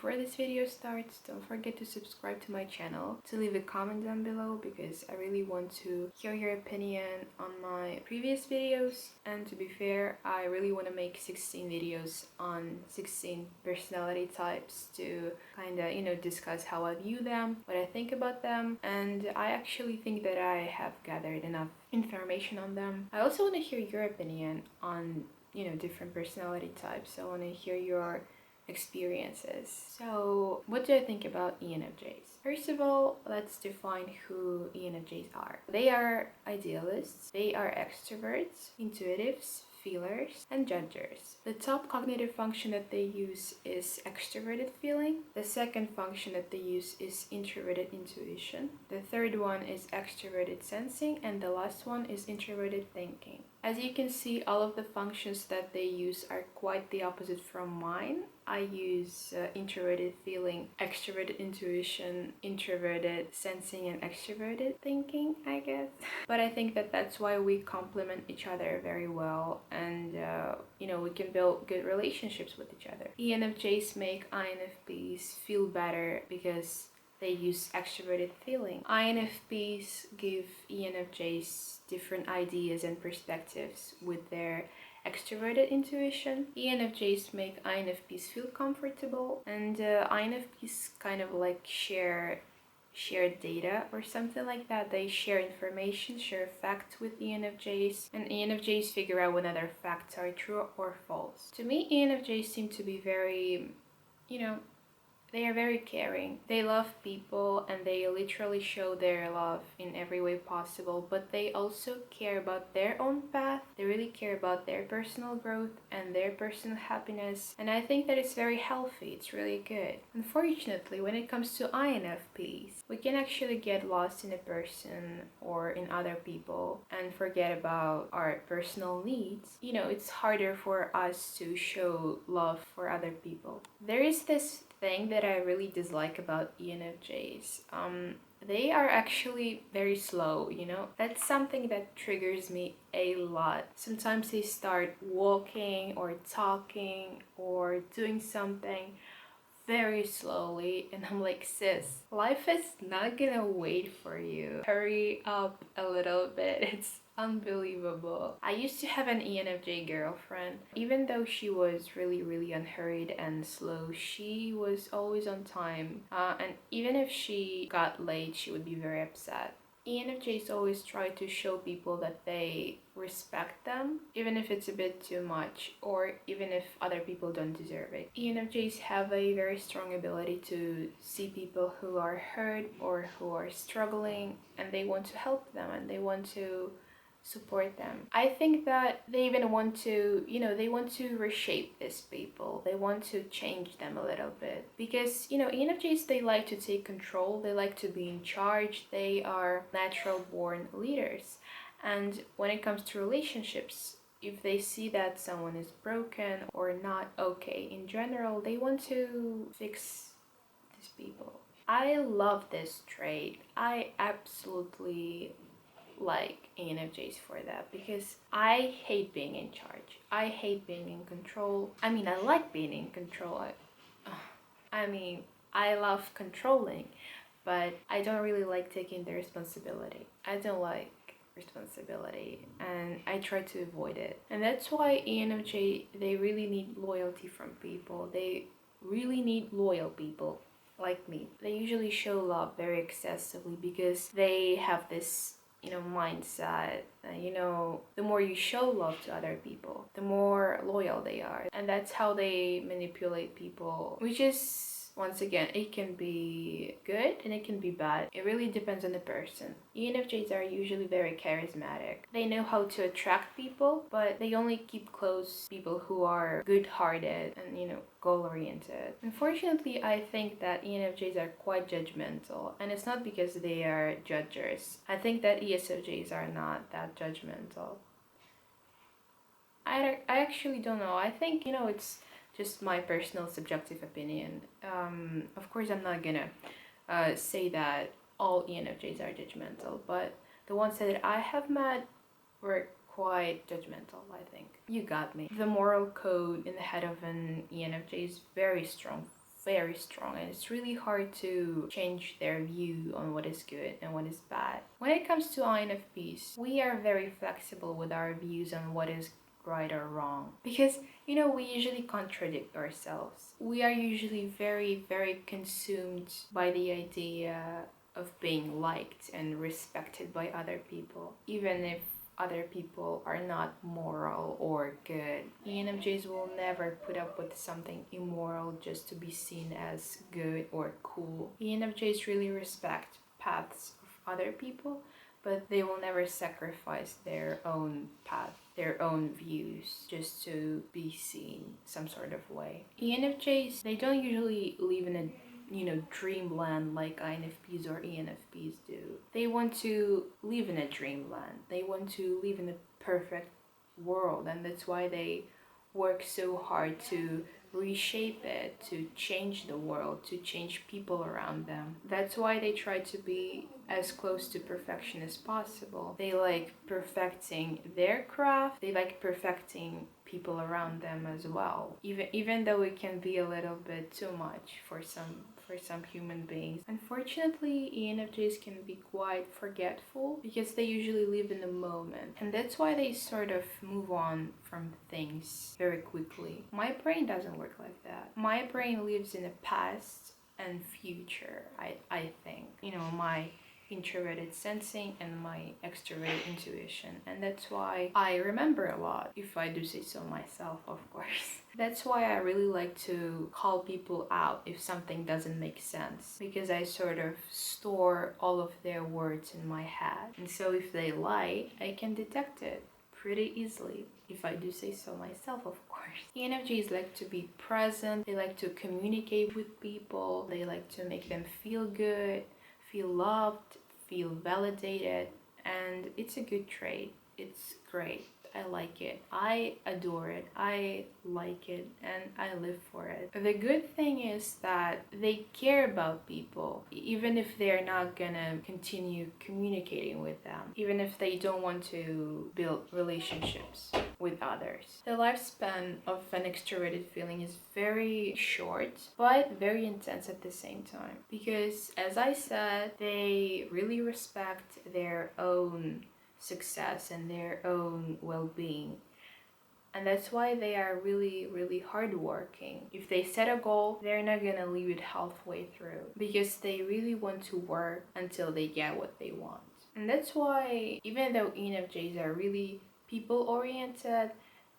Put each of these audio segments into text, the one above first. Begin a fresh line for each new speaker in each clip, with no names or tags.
before this video starts, don't forget to subscribe to my channel, to leave a comment down below because I really want to hear your opinion on my previous videos. And to be fair, I really want to make 16 videos on 16 personality types to kind of, discuss how I view them, what I think about them, and I actually think that I have gathered enough information on them. I also want to hear your opinion on different personality types. I want to hear your experiences. So what do I think about ENFJs? First of all, let's define who ENFJs are. They are idealists, they are extroverts, intuitives, feelers, and judgers. The top cognitive function that they use is extroverted feeling. The second function that they use is introverted intuition. The third one is extroverted sensing, and the last one is introverted thinking. As you can see, all of the functions that they use are quite the opposite from mine. I use introverted feeling, extroverted intuition, introverted sensing, and extroverted thinking, I guess. But I think that that's why we complement each other very well, and we can build good relationships with each other. ENFJs make INFPs feel better because they use extroverted feeling. INFPs give ENFJs different ideas and perspectives with their extroverted intuition. ENFJs make INFPs feel comfortable, and INFPs kind of like share data or something like that. They share information, share facts with ENFJs, and ENFJs figure out whether facts are true or false. To me, ENFJs seem to be very, they are very caring. They love people and they literally show their love in every way possible, but they also care about their own path. They really care about their personal growth and their personal happiness, and I think that it's very healthy. It's really good. Unfortunately, when it comes to INFPs, we can actually get lost in a person or in other people and forget about our personal needs. It's harder for us to show love for other people. There is this thing that I really dislike about ENFJs. They are actually very slow, That's something that triggers me a lot. Sometimes they start walking or talking or doing something very slowly, and I'm like, sis, life is not gonna wait for you. Hurry up a little bit. It's unbelievable. I used to have an ENFJ girlfriend. Even though she was really unhurried and slow, she was always on time. And even if she got late, she would be very upset. ENFJs always try to show people that they respect them, even if it's a bit too much or even if other people don't deserve it. ENFJs have a very strong ability to see people who are hurt or who are struggling, and they want to help them and they want to support them. I think that they even want to, they want to reshape these people. They want to change them a little bit because, ENFJs, they like to take control. They like to be in charge. They are natural born leaders. And when it comes to relationships, if they see that someone is broken or not okay in general, they want to fix these people. I love this trait. I absolutely like ENFJs for that because I hate being in charge. I hate being in control. I like being in control. I love controlling, but I don't really like taking the responsibility. I don't like responsibility and I try to avoid it. And that's why ENFJ, they really need loyalty from people. They really need loyal people like me. They usually show love very excessively because they have this mindset. The more you show love to other people, the more loyal they are. And that's how they manipulate people, which is, once again, it can be good and it can be bad. It really depends on the person. ENFJs are usually very charismatic. They know how to attract people, but they only keep close people who are good-hearted and, goal-oriented. Unfortunately, I think that ENFJs are quite judgmental, and it's not because they are judgers. I think that ESFJs are not that judgmental. I actually don't know. I think, it's just my personal subjective opinion. Of course, I'm not gonna say that all ENFJs are judgmental, but the ones that I have met were quite judgmental, I think. You got me. The moral code in the head of an ENFJ is very strong, very strong, and it's really hard to change their view on what is good and what is bad. When it comes to INFPs, we are very flexible with our views on what is right or wrong, because we usually contradict ourselves. We are usually very consumed by the idea of being liked and respected by other people, even if other people are not moral or good. ENFJs will never put up with something immoral just to be seen as good or cool. ENFJs really respect paths of other people, but they will never sacrifice their own path, their own views, just to be seen some sort of way. ENFJs, they don't usually live in a dreamland like INFPs or ENFPs do. They want to live in a dreamland. They want to live in a perfect world, and that's why they work so hard to reshape it, to change the world, to change people around them. That's why they try to be as close to perfection as possible. They like perfecting their craft, they like perfecting people around them as well. Even though it can be a little bit too much for some human beings. Unfortunately, ENFJs can be quite forgetful because they usually live in the moment, and that's why they sort of move on from things very quickly. My brain doesn't work like that. My brain lives in the past and future, I think. My introverted sensing and my extroverted intuition, and that's why I remember a lot, if I do say so myself, of course. That's why I really like to call people out if something doesn't make sense, because I sort of store all of their words in my head, and so if they lie, I can detect it pretty easily, if I do say so myself, of course. ENFJs like to be present, they like to communicate with people, they like to make them feel good, feel loved, feel validated, and it's a good trait. It's great. I like it. I adore it. I like it, and I live for it. The good thing is that they care about people, even if they're not gonna continue communicating with them, even if they don't want to build relationships with others. The lifespan of an extroverted feeling is very short, but very intense at the same time, because as I said, they really respect their own success and their own well-being, and that's why they are really hardworking. If they set a goal, they're not gonna leave it halfway through, because they really want to work until they get what they want. And that's why, even though ENFJs are really people-oriented,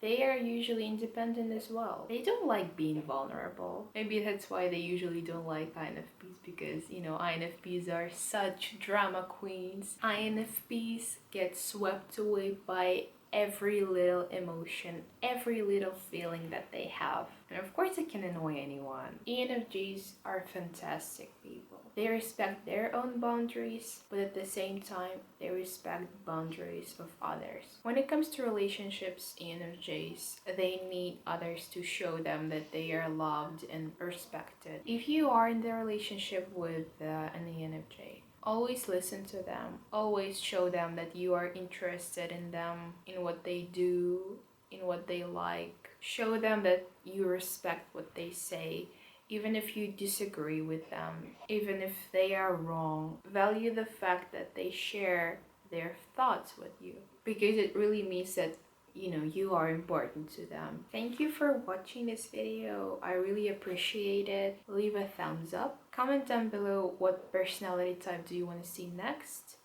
they are usually independent as well. They don't like being vulnerable. Maybe that's why they usually don't like INFPs, because, INFPs are such drama queens. INFPs get swept away by every little emotion, every little feeling that they have. And of course it can annoy anyone. ENFJs are fantastic people. They respect their own boundaries, but at the same time, they respect the boundaries of others. When it comes to relationships, ENFJs, they need others to show them that they are loved and respected. If you are in the relationship with an ENFJ, always listen to them. Always show them that you are interested in them, in what they do, in what they like. Show them that you respect what they say, even if you disagree with them, even if they are wrong. Value the fact that they share their thoughts with you, because it really means that you are important to them. Thank you for watching this video. I really appreciate it. Leave a thumbs up. Comment down below what personality type do you want to see next.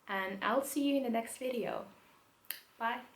And I'll see you in the next video. Bye.